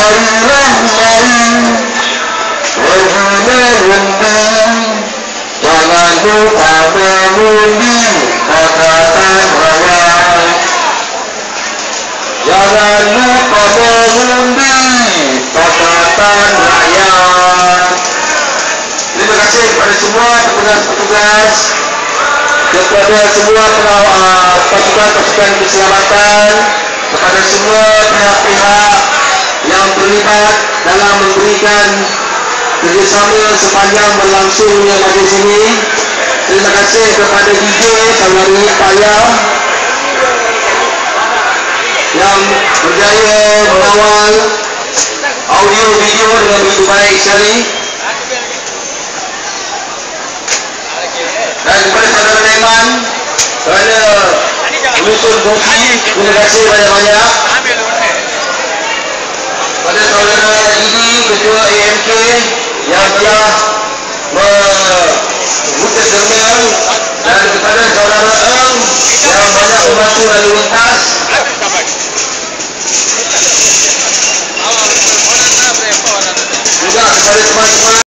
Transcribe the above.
marilah mari berguna-guna, jangan lupa mengundi Pakatan Raya. Jangan lupa mengundi Pakatan Raya. Terima kasih kepada semua petugas-petugas, kepada semua pasukan keselamatan, kepada semua pihak-pihak yang terlibat dalam memberikan kerjasama sepanjang berlangsungnya majlis ini. Terima kasih kepada DJ Saudari Payah yang berjaya mengawal audio video dengan begitu baik sekali. Dan kepada saudara Neman kerana menyusun kopi, terima kasih banyak-banyak. Pada saudara Didi, Ketua AMK yang telah membuka derma, dan kepada saudara Eng yang banyak membantu lalu lintas.